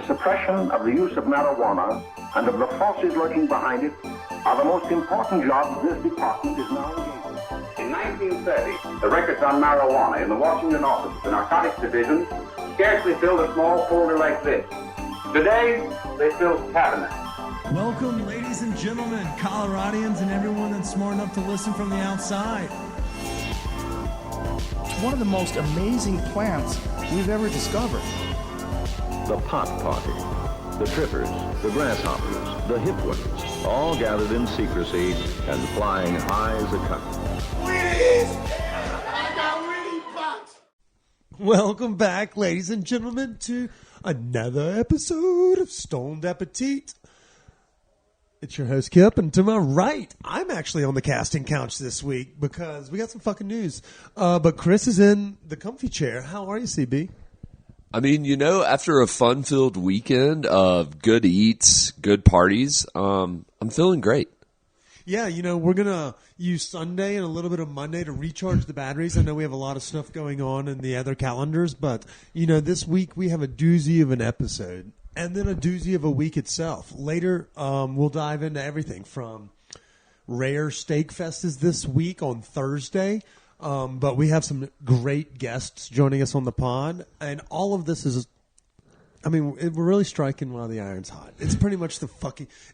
the suppression of the use of marijuana and of the forces lurking behind it are the most important jobs this department is now engaged in. In 1930, the records on marijuana in the Washington office of the Narcotics Division scarcely filled a small folder like this. Today, they fill cabinets. Welcome, ladies and gentlemen, Coloradians and everyone that's smart enough to listen from the outside. One of the most amazing plants we've ever discovered. The pot party, the trippers, the grasshoppers, the hip ones, all gathered in secrecy and flying high as a kite. Wheaties! I got weed pots! Welcome back, ladies and gentlemen, to another episode of Stoned Appetit. It's your host, Kip, and to my right, I'm actually on the casting couch this week because we got some fucking news. But Chris is in the comfy chair. How are you, CB? I mean, you know, after a fun-filled weekend of good eats, good parties, I'm feeling great. Yeah, you know, we're going to use Sunday and a little bit of Monday to recharge the batteries. I know we have a lot of stuff going on in the other calendars, but, you know, this week we have a doozy of an episode. And then a doozy of a week itself. Later, we'll dive into everything from Rare Steak Fest is this week on Thursday. But we have some great guests joining us on the pod. And all of this is, I mean, we're really striking while the iron's hot. It's pretty much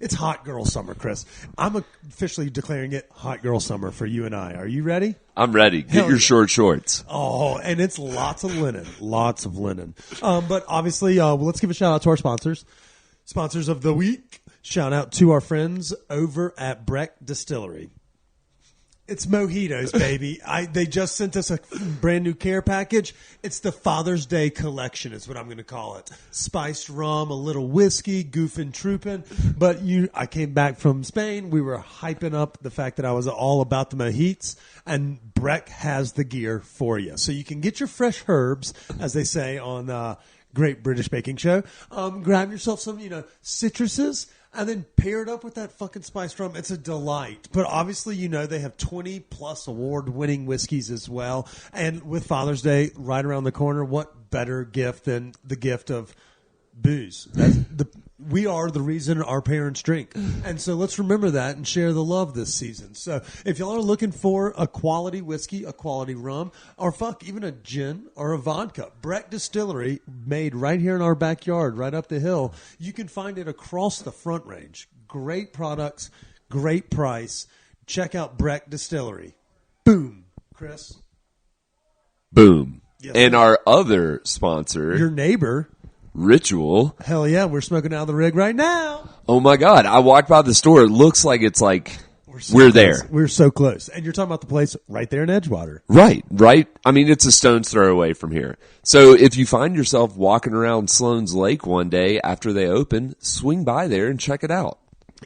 it's hot girl summer, Chris. I'm officially declaring it hot girl summer for you and I. Are you ready? I'm ready. Get your short shorts. Oh, and it's lots of linen. Lots of linen. But obviously, let's give a shout out to our sponsors. Sponsors of the week. Shout out to our friends over at Breck Distillery. It's mojitos, baby. They just sent us a brand new care package. It's the Father's Day collection is what I'm going to call it. Spiced rum, a little whiskey, goofing, trooping. But I came back from Spain. We were hyping up the fact that I was all about the mojitos, and Breck has the gear for you. So you can get your fresh herbs, as they say on Great British Baking Show. Grab yourself some, citruses. And then pair it up with that fucking spiced rum. It's a delight. But obviously, they have 20-plus award-winning whiskeys as well. And with Father's Day right around the corner, what better gift than the gift of booze? We are the reason our parents drink. And so let's remember that and share the love this season. So if y'all are looking for a quality whiskey, a quality rum, or even a gin or a vodka, Breck Distillery, made right here in our backyard, right up the hill, you can find it across the Front Range. Great products, great price. Check out Breck Distillery. Boom. Chris? Boom. Yes, and our other sponsor, your neighbor, Ritual. Hell yeah, we're smoking out of the rig right now. Oh my God, I walked by the store. It looks like it's like we're there. We're so close. And you're talking about the place right there in Edgewater. Right. I mean, it's a stone's throw away from here. So if you find yourself walking around Sloan's Lake one day after they open, swing by there and check it out.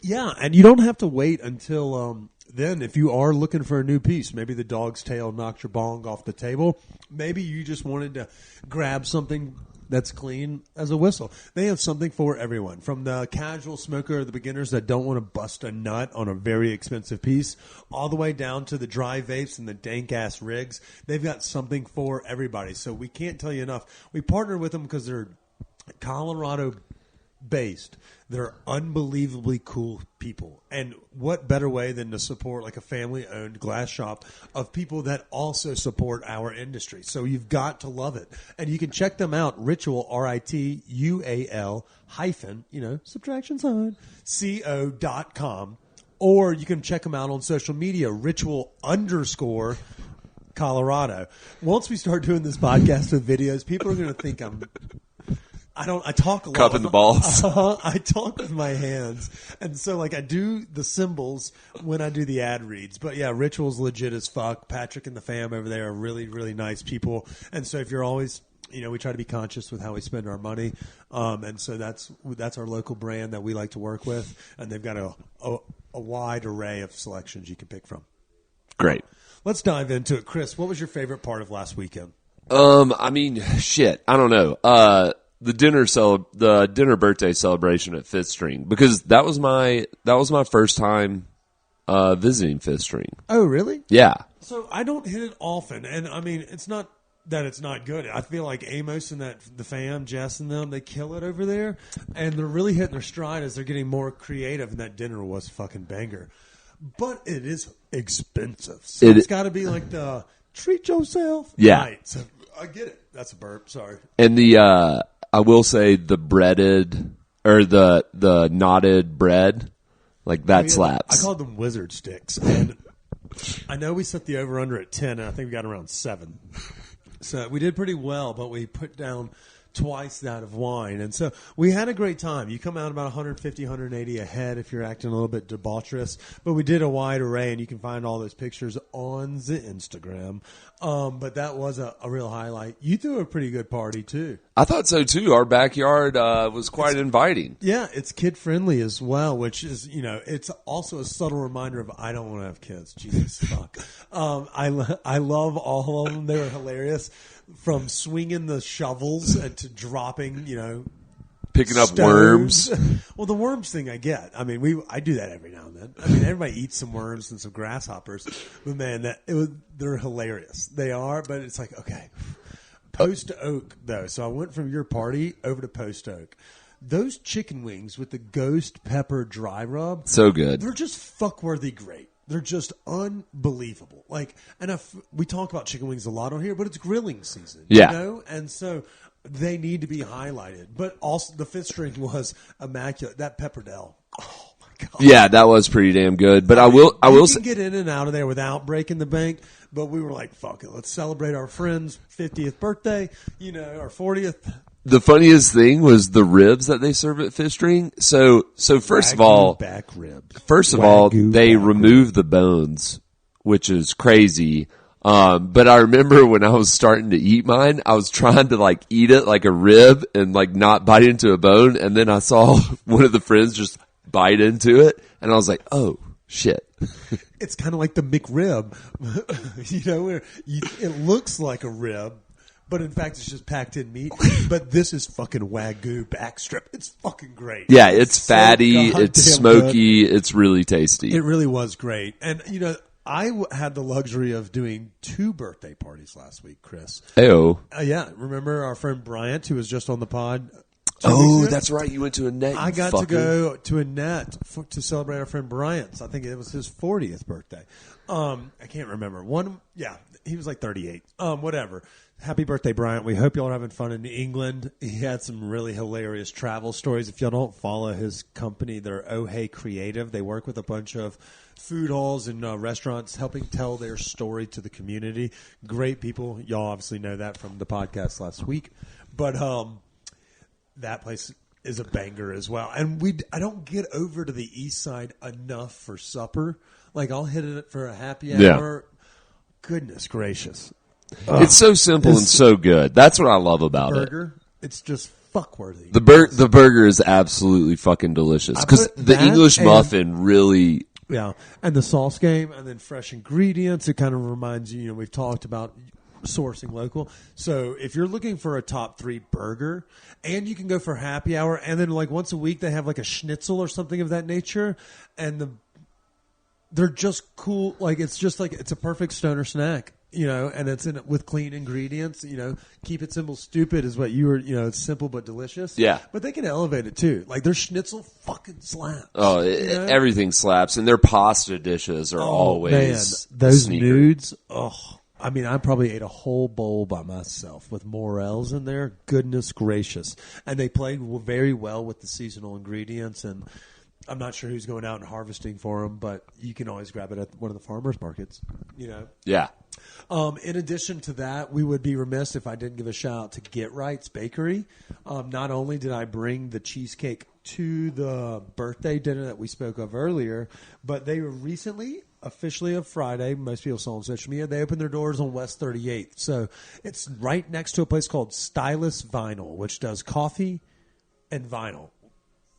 Yeah, and you don't have to wait until then if you are looking for a new piece. Maybe the dog's tail knocked your bong off the table. Maybe you just wanted to grab something that's clean as a whistle. They have something for everyone, from the casual smoker, the beginners that don't want to bust a nut on a very expensive piece, all the way down to the dry vapes and the dank-ass rigs. They've got something for everybody, so we can't tell you enough. We partner with them because they're Colorado-based. They're unbelievably cool people. And what better way than to support like a family-owned glass shop of people that also support our industry. So you've got to love it. And you can check them out, Ritual, RITUAL hyphen, subtraction sign, CO.com. Or you can check them out on social media, Ritual_ Colorado. Once we start doing this podcast with videos, people are going to think I talk a lot. Cupping the balls. I talk with my hands. And so, I do the symbols when I do the ad reads. But, yeah, Ritual's legit as fuck. Patrick and the fam over there are really, really nice people. And so if you're always, we try to be conscious with how we spend our money. And so that's our local brand that we like to work with. And they've got a wide array of selections you can pick from. Great. Let's dive into it. Chris, what was your favorite part of last weekend? I mean, shit. I don't know. The dinner birthday celebration at Fifth String, because that was my first time visiting Fifth String. Oh, really? Yeah. So I don't hit it often, and I mean it's not that it's not good. I feel like Amos and the fam, Jess and them, they kill it over there, and they're really hitting their stride as they're getting more creative. And that dinner was fucking banger, but it is expensive. So it's got to be like the treat yourself. Yeah, right. So I get it. That's a burp. Sorry. And I will say the breaded or the knotted bread, like that slaps. I called them wizard sticks, and I know we set the over under at 10, and I think we got around 7. So we did pretty well, but we put down twice that of wine. And so we had a great time. You come out about 150, 180 ahead if you're acting a little bit debaucherous. But we did a wide array, and you can find all those pictures on the Instagram. But that was a real highlight. You threw a pretty good party, too. I thought so, too. Our backyard was quite inviting. Yeah, it's kid-friendly as well, which is, it's also a subtle reminder of I don't want to have kids. Jesus, fuck. I love all of them. They were hilarious. From swinging the shovels and to dropping, picking up stones. worms. Well, the worms thing I get. I mean, I do that every now and then. I mean, everybody eats some worms and some grasshoppers, but man, they're hilarious. They are, but it's like, okay, Post Oak though. So I went from your party over to Post Oak. Those chicken wings with the ghost pepper dry rub, so good. They're just fuck-worthy great. They're just unbelievable. We talk about chicken wings a lot on here, but it's grilling season. Yeah. And so they need to be highlighted. But also the fifth string was immaculate. That Pepperdale. Oh my God. Yeah, that was pretty damn good. But I will say, get in and out of there without breaking the bank. But we were like, fuck it. Let's celebrate our friend's 50th birthday, our 40th. The funniest thing was the ribs that they serve at Fifth String. So first of all, back ribs. First of all, they remove the bones, which is crazy. But I remember when I was starting to eat mine, I was trying to eat it like a rib and not bite into a bone. And then I saw one of the friends just bite into it, and I was like, oh shit. It's kind of like the McRib, where it looks like a rib. But in fact, it's just packed in meat. But this is fucking Wagyu backstrip. It's fucking great. Yeah, it's fatty, it's smoky, it's really tasty. It really was great. And, I had the luxury of doing 2 birthday parties last week, Chris. Ayo. Yeah, remember our friend Bryant, who was just on the pod? Oh, that's right. You went to Annette. I got to go to Annette to celebrate our friend Bryant's. I think it was his 40th birthday. I can't remember. He was like 38. Whatever. Happy birthday, Bryant. We hope y'all are having fun in England. He had some really hilarious travel stories. If y'all don't follow his company, they're Oh Hey Creative. They work with a bunch of food halls and restaurants helping tell their story to the community. Great people. Y'all obviously know that from the podcast last week. But that place is a banger as well. And I don't get over to the east side enough for supper. I'll hit it for a happy hour. Yeah. Goodness gracious. It's so simple and so good. That's what I love about burger, it's just fuck-worthy. The burger is absolutely fucking delicious. Because the English muffin really... Yeah, and the sauce game, and then fresh ingredients. It kind of reminds you, we've talked about sourcing local. So if you're looking for a top 3 burger, and you can go for happy hour, and then once a week they have a schnitzel or something of that nature, and they're just cool. It's a perfect stoner snack. And it's with clean ingredients. Keep it simple, stupid is what you were. It's simple but delicious. Yeah, but they can elevate it too. Their schnitzel fucking slaps. Oh, everything slaps, and their pasta dishes are always those nudes. Oh, I mean, I probably ate a whole bowl by myself with morels in there. Goodness gracious! And they played very well with the seasonal ingredients and. I'm not sure who's going out and harvesting for them, but you can always grab it at one of the farmers markets, Yeah. In addition to that, we would be remiss if I didn't give a shout out to Get Right's Bakery. Not only did I bring the cheesecake to the birthday dinner that we spoke of earlier, but they were recently, officially of Friday, most people saw on social media, they opened their doors on West 38th. So it's right next to a place called Stylus Vinyl, which does coffee and vinyl.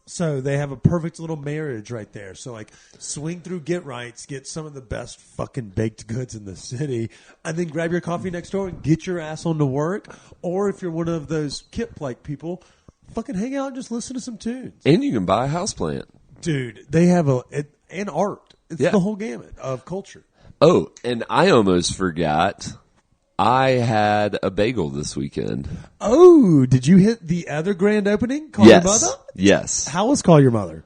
So they have a perfect little marriage right there. So swing through Get Right's, get some of the best fucking baked goods in the city, and then grab your coffee next door and get your ass on to work. Or if you're one of those Kip-like people, fucking hang out and just listen to some tunes. And you can buy a houseplant. Dude, they have and art. It's the whole gamut of culture. Oh, and I almost forgot. I had a bagel this weekend. Oh, did you hit the other grand opening? Call Your Mother? Yes. How was Call Your Mother?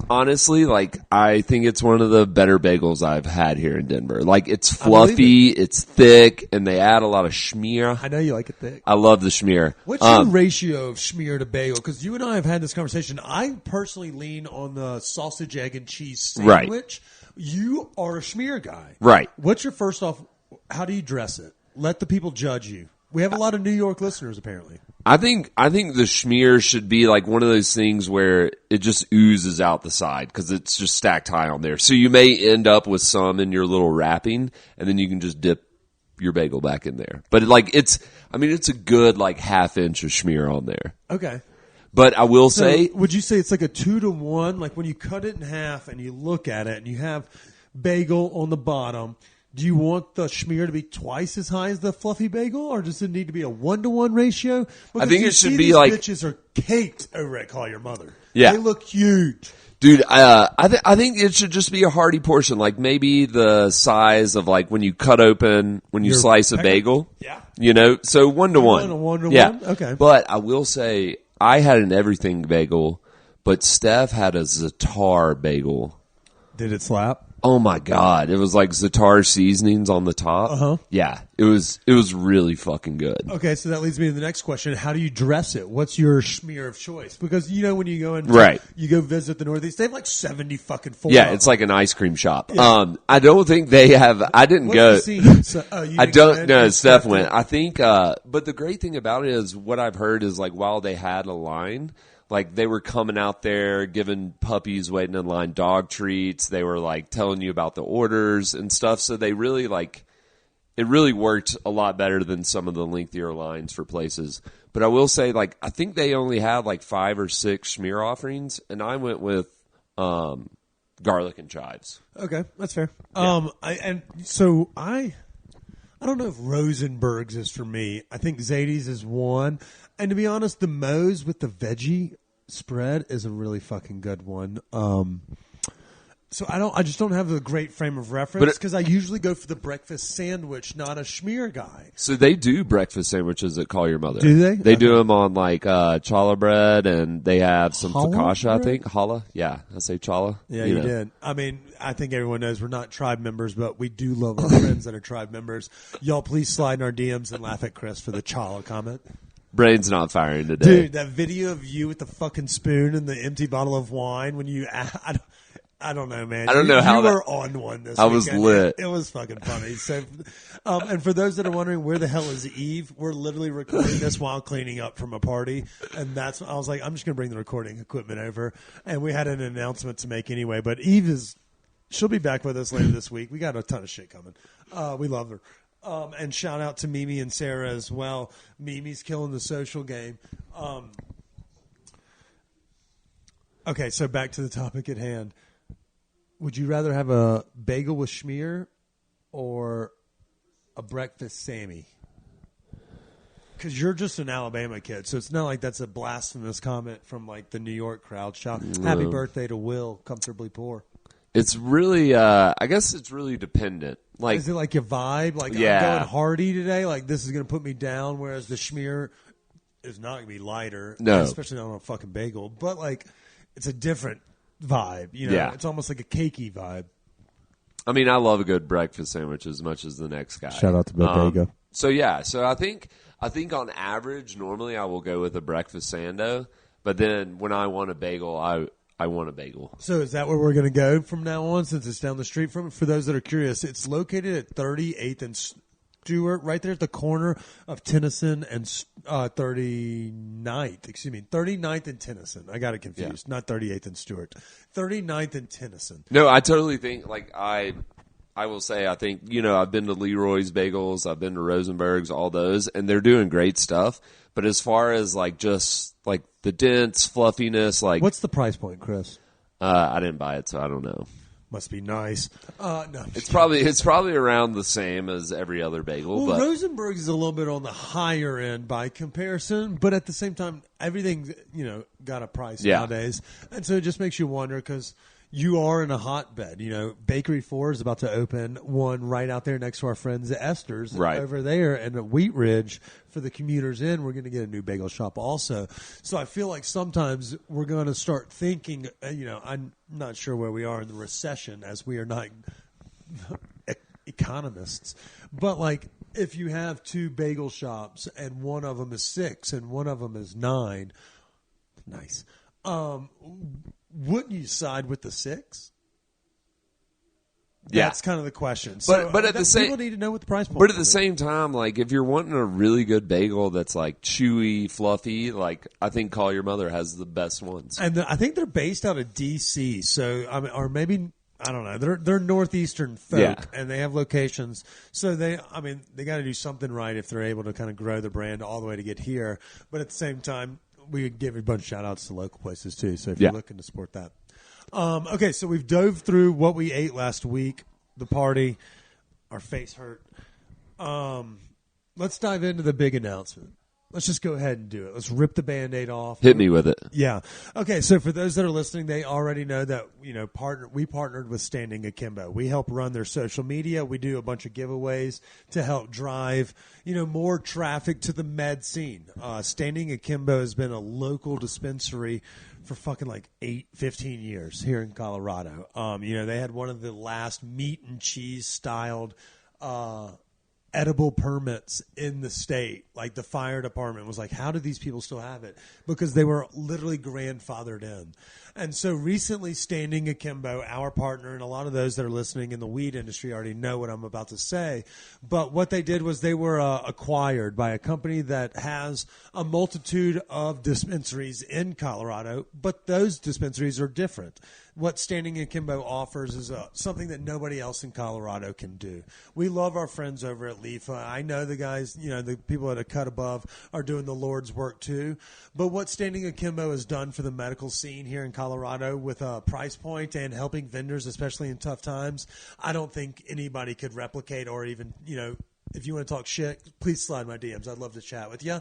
Honestly, like, I think it's one of the better bagels I've had here in Denver. Like, it's fluffy, it's thick, and they add a lot of schmear. I know you like it thick. I love the schmear. What's your ratio of schmear to bagel? Because you and I have had this conversation. I personally lean on the sausage, egg, and cheese sandwich. Right. You are a schmear guy. Right. What's your first off, how do you dress it? Let the people judge you. We have a lot of New York listeners, apparently. I think the schmear should be like one of those things where it just oozes out the side because it's just stacked high on there. So you may end up with some in your little wrapping, and then you can just dip your bagel back in there. But it's a good like half inch of schmear on there. Okay. But I will say, would you say it's like a 2-to-1? Like when you cut it in half and you look at it and you have bagel on the bottom, do you want the schmear to be twice as high as the fluffy bagel, or does it need to be a 1-to-1 ratio? Because I think you it should see be these like bitches are caked over at Call Your Mother. Yeah. They look huge. Dude, I think it should just be a hearty portion, like maybe the size of like when you cut open, when you slice a bagel. Yeah. You know, so 1-to-1. 1-to-1? Yeah. Okay. But I will say, I had an everything bagel, but Steph had a za'atar bagel. Did it slap? Oh my God. It was like za'atar seasonings on the top. Uh-huh. Yeah. It was really fucking good. Okay, so that leads me to the next question. How do you dress it? What's your schmear of choice? Because, you know, when you go you go visit the Northeast, they have like 70 fucking four. Yeah, it's like an ice cream shop. Yeah. I don't think they have, I didn't What's go. the scene? So, I don't know. Steph went. I think, but the great thing about it is what I've heard is like while they had a line, like they were coming out there giving puppies waiting in line dog treats. They were like telling you about the orders and stuff. So they really like, it really worked a lot better than some of the lengthier lines for places. But I will say, like, I think they only had like 5 or 6 schmear offerings, and I went with garlic and chives. Okay, that's fair. Yeah. I don't know if Rosenberg's is for me. I think Zadie's is one. And to be honest, the Moe's with the veggie spread is a really fucking good one. So I just don't have a great frame of reference because I usually go for the breakfast sandwich, not a schmear guy. So they do breakfast sandwiches at Call Your Mother. Do they? They do them on like challah bread, and they have some Challah focaccia, I bread? think. Challah? Yeah, I say challah. Yeah, you did. I mean, I think everyone knows we're not tribe members, but we do love our friends that are tribe members. Y'all please slide in our DMs and laugh at Chris for the challah comment. Brain's not firing today. Dude, that video of you with the fucking spoon and the empty bottle of wine when you... I don't know, man. I don't know how you that- were on one this I was weekend. lit. It was fucking funny. So, and for those that are wondering where the hell is Eve, we're literally recording this while cleaning up from a party, and I was like, I'm just gonna bring the recording equipment over, and we had an announcement to make anyway. But Eve she'll be back with us later this week. We got a ton of shit coming. We love her. And shout out to Mimi and Sarah as well. Mimi's killing the social game. Okay, so back to the topic at hand. Would you rather have a bagel with schmear or a breakfast Sammy? Because you're just an Alabama kid, so it's not like that's a blasphemous comment from like the New York crowd. Shout, happy birthday to Will, comfortably poor. It's really, I guess it's really dependent. Like, is it like your vibe? Like, Yeah. I'm going hearty today. Like, this is going to put me down, whereas the schmear is not going to be lighter. No. Especially not on a fucking bagel. But, like, it's a different vibe. You know, Yeah. It's almost like a cakey vibe. I mean, I love a good breakfast sandwich as much as the next guy. Shout out to Bodega. So yeah, so I think on average, normally I will go with a breakfast sando, but then when I want a bagel, I want a bagel. So is that where we're going to go from now on, since it's down the street from it? For those that are curious, it's located at 38th and Stewart, right there at the corner of Tennyson and 39th. Excuse me, 39th and Tennyson. I got it confused. Not 38th and Stewart. 39th and Tennyson. No, I totally think, like, I will say, I think, you know, I've been to Leroy's Bagels, I've been to Rosenberg's, all those, and they're doing great stuff. But as far as, like, just, like, the dense fluffiness, like... What's the price point, Chris? I didn't buy it, so I don't know. Must be nice. No, It's probably around the same as every other bagel. Well, but Rosenberg's is a little bit on the higher end by comparison, but at the same time, everything's, you know, got a price Yeah. nowadays. And so it just makes you wonder because you are in a hotbed. Bakery 4 is about to open one right out there next to our friends at Esther's over there, and at Wheat Ridge for the commuters in. We're going to get a new bagel shop also. So I feel like sometimes we're going to start thinking. I'm not sure where we are in the recession, as we are not economists, but like if you have two bagel shops and one of them is 6 and one of them is 9, nice. Wouldn't you side with the 6? Yeah. That's kind of the question. But at the same, people need to know what the price point. But at the same time, like if you're wanting a really good bagel that's like chewy, fluffy, like I think Call Your Mother has the best ones. And I think they're based out of D.C. So or maybe I don't know. They're northeastern folk, and they have locations. So they got to do something right if they're able to kind of grow the brand all the way to get here. But at the same time, we give a bunch of shout outs to local places too. So if you're looking to support that. Okay, so we've dove through what we ate last week, the party, our face hurt. Let's dive into the big announcement. Let's just go ahead and do it. Let's rip the Band-Aid off. Hit me with it. Yeah. Okay, so for those that are listening, they already know that, we partnered with Standing Akimbo. We help run their social media. We do a bunch of giveaways to help drive, more traffic to the med scene. Standing Akimbo has been a local dispensary for fucking like 15 years here in Colorado. They had one of the last meat and cheese styled edible permits in the state. Like the fire department was like, how do these people still have it? Because they were literally grandfathered in. And so recently Standing Akimbo, our partner, and a lot of those that are listening in the weed industry already know what I'm about to say. But what they did was they were acquired by a company that has a multitude of dispensaries in Colorado, but those dispensaries are different. What Standing Akimbo offers is something that nobody else in Colorado can do. We love our friends over at LIFA. I know the guys, the people at A Cut Above are doing the Lord's work too. But what Standing Akimbo has done for the medical scene here in Colorado with a price point and helping vendors, especially in tough times, I don't think anybody could replicate or even, if you want to talk shit, please slide my DMs. I'd love to chat with you.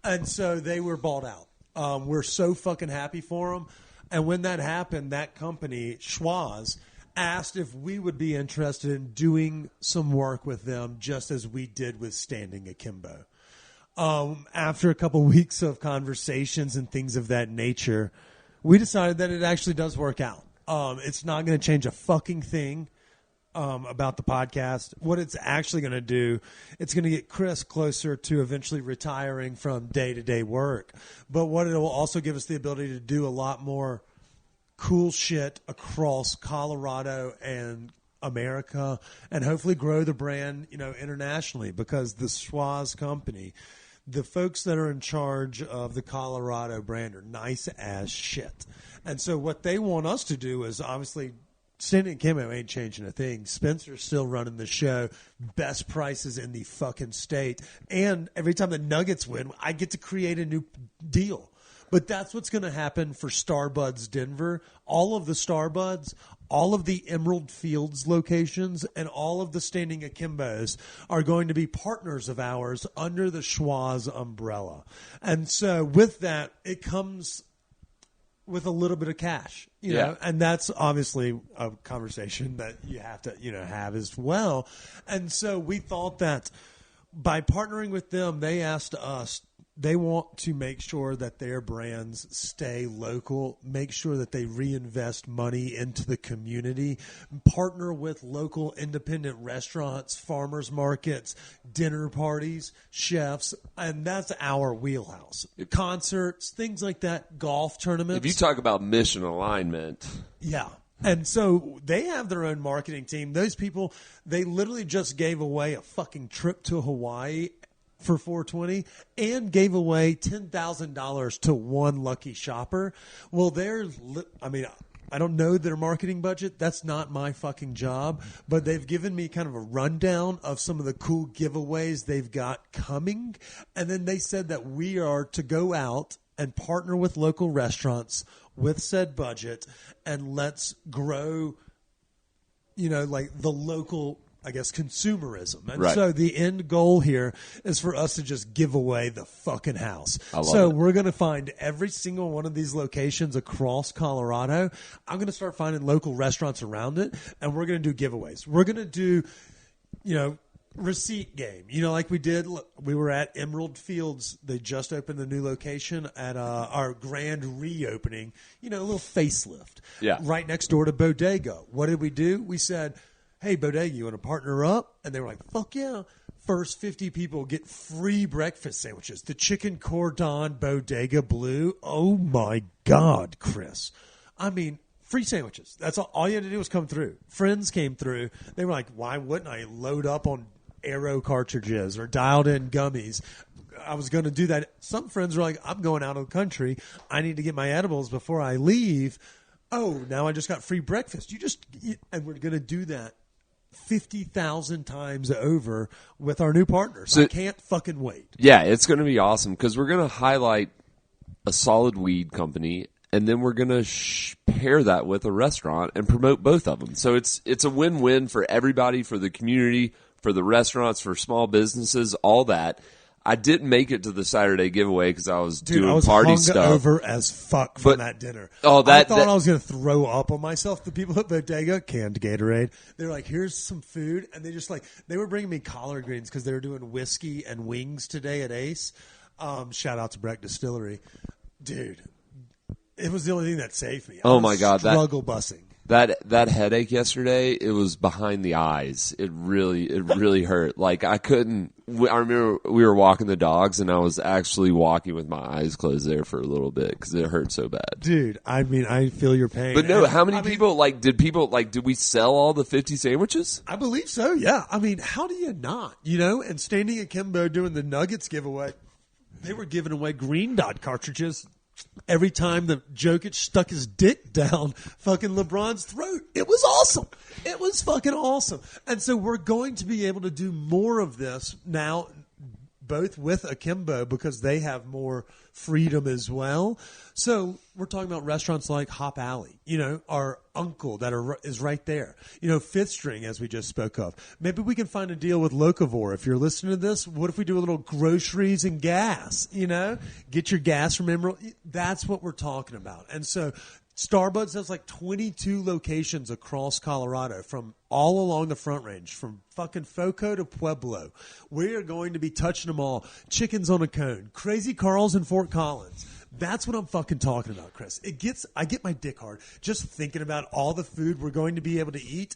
And so they were bought out. We're so fucking happy for them. And when that happened, that company, Schwaz, asked if we would be interested in doing some work with them just as we did with Standing Akimbo. After a couple weeks of conversations and things of that nature, we decided that it actually does work out. It's not going to change a fucking thing about the podcast. What it's actually going to do, it's going to get Chris closer to eventually retiring from day-to-day work. But what it will also give us the ability to do a lot more cool shit across Colorado and America, and hopefully grow the brand, internationally, because the Schwaz company, the folks that are in charge of the Colorado brand are nice as shit. And so what they want us to do is obviously Standing Akimbo ain't changing a thing. Spencer's still running the show. Best prices in the fucking state. And every time the Nuggets win, I get to create a new deal. But that's what's going to happen for Starbuds Denver. All of the Starbuds, all of the Emerald Fields locations, and all of the Standing Akimbos are going to be partners of ours under the Schwaz umbrella. And so with that, it comes with a little bit of cash, you know, and that's obviously a conversation that you have to, have as well. And so we thought that by partnering with them, they asked us, they want to make sure that their brands stay local, make sure that they reinvest money into the community, partner with local independent restaurants, farmers markets, dinner parties, chefs, and that's our wheelhouse. Concerts, things like that, golf tournaments. If you talk about mission alignment. Yeah. And so they have their own marketing team. Those people, they literally just gave away a fucking trip to Hawaii for 420 and gave away $10,000 to one lucky shopper. Well, I don't know their marketing budget. That's not my fucking job. But they've given me kind of a rundown of some of the cool giveaways they've got coming. And then they said that we are to go out and partner with local restaurants with said budget, and let's grow, like the local I guess, consumerism. And Right. so the end goal here is for us to just give away the fucking house. I love so it. we're going to find every single one of these locations across Colorado. I'm going to start finding local restaurants around it, and we're going to do giveaways. We're going to do, receipt game. Like we did. We were at Emerald Fields. They just opened a new location at our grand reopening. A little facelift. Yeah. Right next door to Bodega. What did we do? We said, hey, Bodega, you want to partner up? And they were like, fuck yeah. First 50 people get free breakfast sandwiches. The chicken cordon Bodega Blue. Oh, my God, Chris. I mean, free sandwiches. That's all you had to do was come through. Friends came through. They were like, why wouldn't I load up on Aero cartridges or dialed in gummies? I was going to do that. Some friends were like, I'm going out of the country. I need to get my edibles before I leave. Oh, now I just got free breakfast. And we're going to do that 50,000 times over with our new partners. So I can't fucking wait. Yeah, it's going to be awesome because we're going to highlight a solid weed company, and then we're going to pair that with a restaurant and promote both of them. So it's a win-win for everybody, for the community, for the restaurants, for small businesses, all that. I didn't make it to the Saturday giveaway because I was doing party stuff. Over as fuck from that dinner. Oh, I thought I was going to throw up on myself. The people at Bodega, canned Gatorade, they're like, here's some food. And they were bringing me collard greens because they were doing whiskey and wings today at Ace. Shout out to Breck Distillery. Dude, it was the only thing that saved me. Oh my God. Struggle bussing. That headache yesterday, it was behind the eyes. It really hurt. Like I remember we were walking the dogs and I was actually walking with my eyes closed there for a little bit because it hurt so bad. Dude, I mean, I feel your pain. But no, how many people, did we sell all the 50 sandwiches? I believe so, yeah. I mean, how do you not, And standing akimbo doing the Nuggets giveaway, they were giving away Green Dot cartridges every time the Jokic stuck his dick down fucking LeBron's throat. It was awesome. It was fucking awesome. And so we're going to be able to do more of this now, both with Akimbo because they have more freedom as well. So we're talking about restaurants like Hop Alley, our uncle is right there. Fifth String, as we just spoke of. Maybe we can find a deal with Locavore. If you're listening to this, what if we do a little groceries and gas, Get your gas from Emerald. That's what we're talking about. And so Starbucks has like 22 locations across Colorado from all along the Front Range, from fucking Foco to Pueblo. We are going to be touching them all. Chickens on a Cone, Crazy Carl's in Fort Collins. That's what I'm fucking talking about, Chris. I get my dick hard just thinking about all the food we're going to be able to eat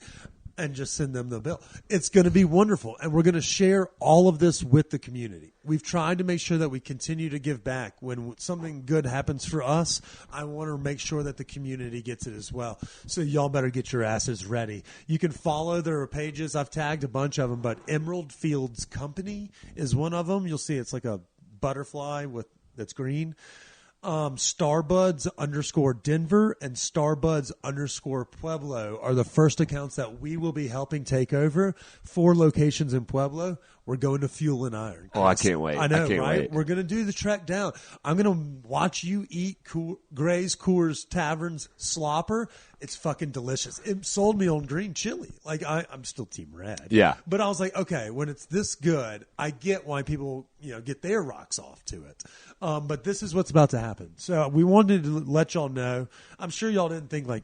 and just send them the bill. It's going to be wonderful, and we're going to share all of this with the community. We've tried to make sure that we continue to give back. When something good happens for us, I want to make sure that the community gets it as well. So y'all better get your asses ready. You can follow their pages. I've tagged a bunch of them, but Emerald Fields Company is one of them. You'll see it's like a butterfly that's green. Starbuds _Denver and Starbuds _Pueblo are the first accounts that we will be helping take over. 4 locations in Pueblo. We're going to Fuel and Iron. Oh, I can't wait. I know, I can't right? wait. We're going to do the trek down. I'm going to watch you eat Gray's Coors Tavern's Slopper. It's fucking delicious. It sold me on green chili. Like, I'm still Team Red. Yeah. But I was like, okay, when it's this good, I get why people, get their rocks off to it. But this is what's about to happen. So we wanted to let y'all know. I'm sure y'all didn't think like,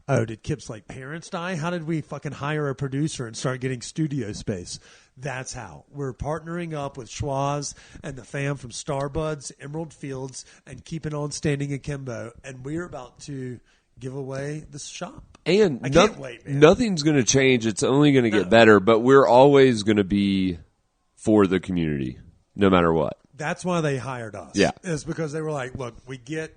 oh, did Kip's parents die? How did we fucking hire a producer and start getting studio space? That's how. We're partnering up with Schwaz and the fam from Starbuds, Emerald Fields, and keeping on standing akimbo. And we're about to give away the shop. And I can't wait, man. Nothing's going to change. It's only going to get better, but we're always going to be for the community, no matter what. That's why they hired us. Yeah. Is because they were like, look, we get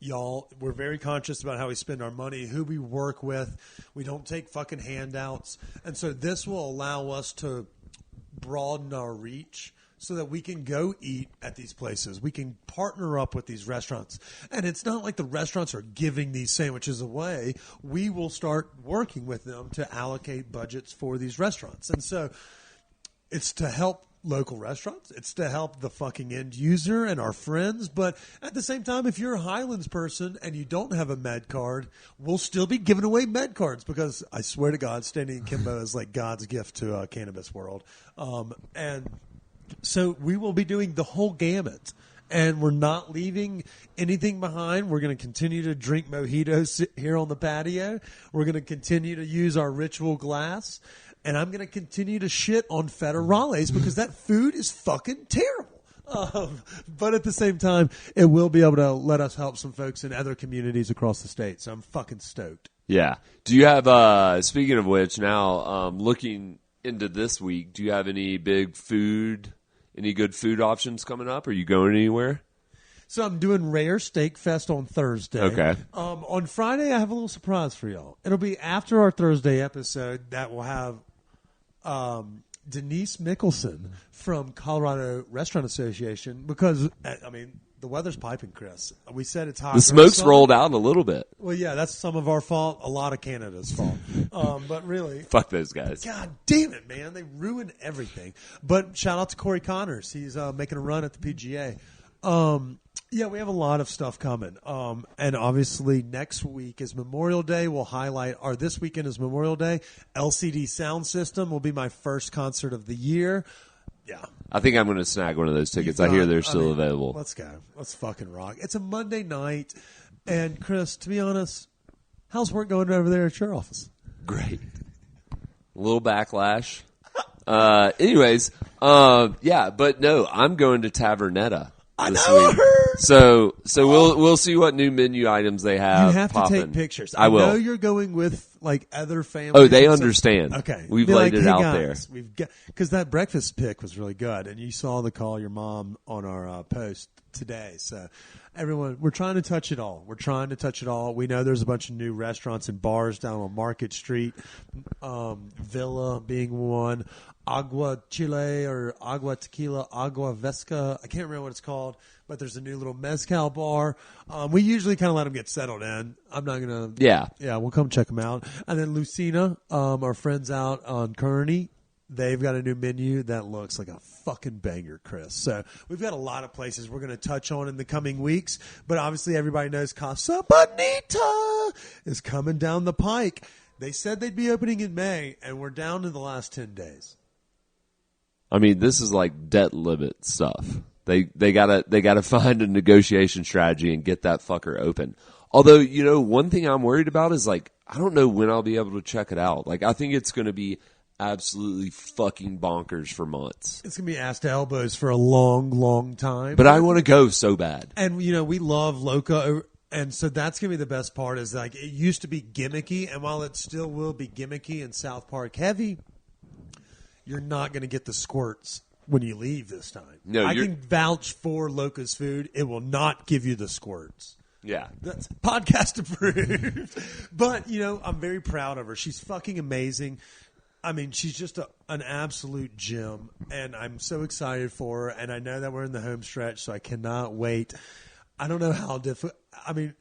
y'all. We're very conscious about how we spend our money, who we work with. We don't take fucking handouts. And so this will allow us to broaden our reach so that we can go eat at these places. We can partner up with these restaurants. And it's not like the restaurants are giving these sandwiches away. We will start working with them to allocate budgets for these restaurants. And so it's to help local restaurants. It's to help the fucking end user and our friends. But at the same time, if you're a Highlands person and you don't have a med card, we'll still be giving away med cards because I swear to God, Standing Akimbo is like God's gift to cannabis world. And so we will be doing the whole gamut. And we're not leaving anything behind. We're going to continue to drink mojitos here on the patio. We're going to continue to use our ritual glass. And I'm going to continue to shit on federales because that food is fucking terrible. But at the same time, it will be able to let us help some folks in other communities across the state. So I'm fucking stoked. Yeah. Do you have, speaking of which, now looking into this week, do you have any good food options coming up? Are you going anywhere? So I'm doing Rare Steak Fest on Thursday. Okay. On Friday, I have a little surprise for y'all. It'll be after our Thursday episode that will have Denise Mickelson from Colorado Restaurant Association because, I mean, the weather's piping, Chris. We said it's hot. The smoke's rolled out a little bit. Well, yeah, that's some of our fault, a lot of Canada's fault. But really, fuck those guys. God damn it, man. They ruin everything. But shout out to Corey Connors. He's making a run at the PGA. Yeah, we have a lot of stuff coming. And obviously next week is Memorial Day. We'll highlight this weekend is Memorial Day. LCD Sound System will be my first concert of the year. Yeah. I think I'm going to snag one of those tickets. I hear they're still available. Let's go. Let's fucking rock. It's a Monday night. And Chris, to be honest, how's work going over there at your office? Great. A little backlash. Anyways, yeah, but no, I'm going to Tavernetta. I know. So we'll see what new menu items they have. You have popping. to take pictures. I will. know you're going with like other families. Oh, they understand. Okay, we've Be laid like, it hey out guys, there. We've got because that breakfast pic was really good, and you saw the call your mom on our post today. So everyone, we're trying to touch it all. We're trying to touch it all. We know there's a bunch of new restaurants and bars down on Market Street. Villa being one. Agua Chile or Agua Tequila, Agua Vesca. I can't remember what it's called, but there's a new little mezcal bar. We usually kind of let them get settled in. I'm not going to. Yeah, we'll come check them out. And then Lucina, our friends out on Kearney, they've got a new menu that looks like a fucking banger, Chris. So we've got a lot of places we're going to touch on in the coming weeks. But obviously everybody knows Casa Bonita is coming down the pike. They said they'd be opening in May, and we're down to the last 10 days. I mean, this is like debt limit stuff. They gotta find a negotiation strategy and get that fucker open. Although, you know, one thing I'm worried about is like, I don't know when I'll be able to check it out. Like, I think it's going to be absolutely fucking bonkers for months. It's going to be ass to elbows for a long, long time. But I want to go so bad. And, you know, we love Loca. And so that's going to be the best part is like, it used to be gimmicky. And while it still will be gimmicky and South Park heavy, you're not going to get the squirts when you leave this time. No, I can vouch for Loca's food. It will not give you the squirts. Yeah. That's podcast approved. But, you know, I'm very proud of her. She's fucking amazing. I mean, she's just an absolute gem. And I'm so excited for her. And I know that we're in the home stretch, so I cannot wait. I don't know how difficult. I mean,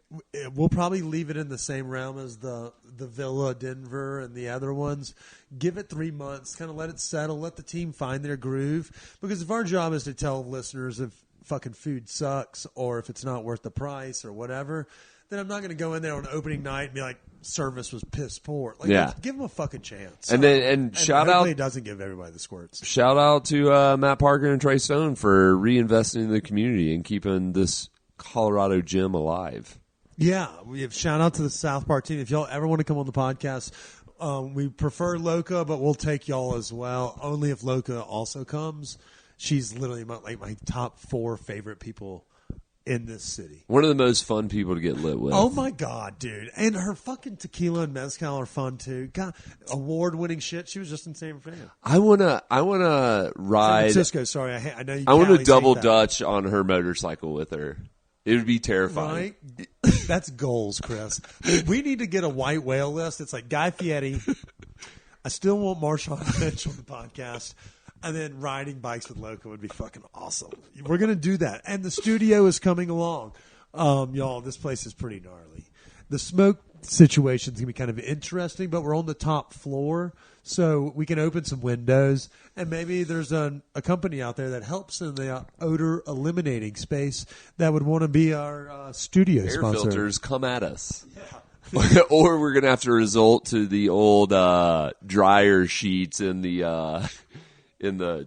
we'll probably leave it in the same realm as the Villa Denver and the other ones. Give it 3 months, kind of let it settle, let the team find their groove. Because if our job is to tell listeners if fucking food sucks or if it's not worth the price or whatever, then I'm not going to go in there on opening night and be like, service was piss poor. Like, yeah. Give them a fucking chance. And shout out. It doesn't give everybody the squirts. Shout out to Matt Parker and Trey Stone for reinvesting in the community and keeping this Colorado gym alive. Yeah, we have shout out to the South Park team. If y'all ever want to come on the podcast, we prefer Loca, but we'll take y'all as well. Only if Loca also comes. She's literally my top 4 favorite people in this city. One of the most fun people to get lit with. Oh my god, dude! And her fucking tequila and mezcal are fun too. God, award-winning shit. She was just in San Fran. I wanna ride. San Francisco. Sorry, I know you. I want to double Dutch on her motorcycle with her. It would be terrifying. Right? That's goals, Chris. We need to get a white whale list. It's like Guy Fieri. I still want Marshawn Lynch on the podcast. And then riding bikes with Loca would be fucking awesome. We're going to do that. And the studio is coming along. Y'all, this place is pretty gnarly. The smoke situation's gonna be kind of interesting, but we're on the top floor, so we can open some windows, and maybe there's a company out there that helps in the odor eliminating space that would want to be our studio Air sponsor. filters, come at us. Or we're gonna have to resort to the old dryer sheets in the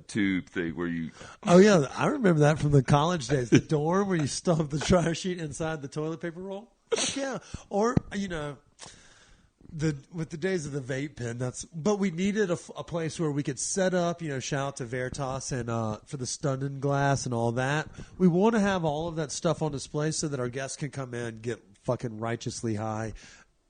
tube thing where you. Oh yeah, I remember that from the college days. The dorm where you stuff the dryer sheet inside the toilet paper roll. Yeah, or with the days of the vape pen. But we needed a place where we could set up. Shout out to Veritas and for the Stunden glass and all that. We want to have all of that stuff on display so that our guests can come in, get fucking righteously high,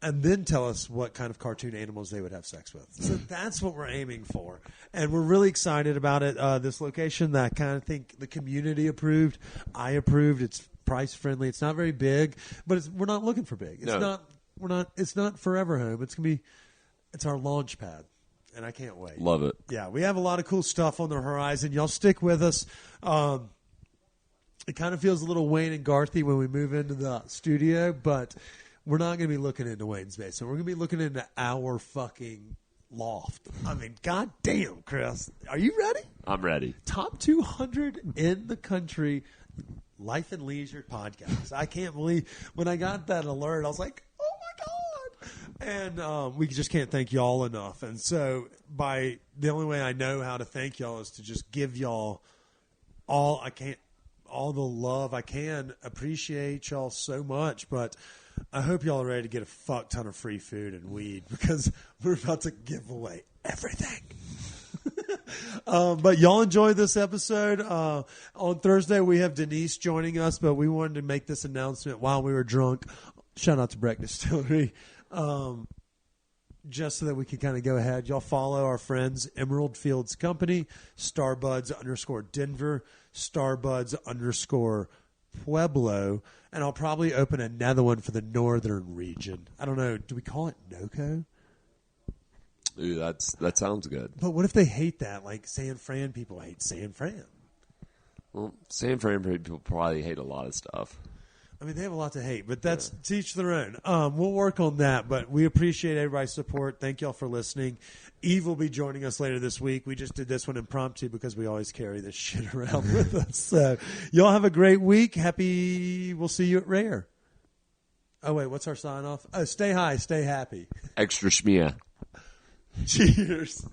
and then tell us what kind of cartoon animals they would have sex with. So that's what we're aiming for. And we're really excited about it. This location that I kind of think the community approved. I approved. It's price friendly. It's not very big, but we're not looking for big. It's not forever home. It's our launch pad. And I can't wait. Love it. Yeah, we have a lot of cool stuff on the horizon. Y'all stick with us. It kind of feels a little Wayne and Garthy when we move into the studio, but we're not going to be looking into Wayne's basement. We're going to be looking into our fucking loft. I mean, goddamn, Chris. Are you ready? I'm ready. Top 200 in the country Life and Leisure podcast. I can't believe when I got that alert, I was like, oh my God. And we just can't thank y'all enough. And so the only way I know how to thank y'all is to just give y'all all the love I can. Appreciate y'all so much, but I hope y'all are ready to get a fuck ton of free food and weed because we're about to give away everything. But y'all enjoy this episode. On Thursday, we have Denise joining us, but we wanted to make this announcement while we were drunk. Shout out to Breck Distillery. Just so that we can kind of go ahead. Y'all follow our friends, Emerald Fields Company, Starbuds_Denver, Starbuds_Pueblo, and I'll probably open another one for the northern region. I don't know. Do we call it NOCO? Ooh, that sounds good. But what if they hate that? Like San Fran people hate San Fran. Well, San Fran people probably hate a lot of stuff. I mean, they have a lot to hate, but that's to each their own. We'll work on that, but we appreciate everybody's support. Thank y'all for listening. Eve will be joining us later this week. We just did this one impromptu because we always carry this shit around with us. So y'all have a great week. We'll see you at Rare. Oh, wait, what's our sign off? Oh, stay high, stay happy. Extra schmear. Cheers.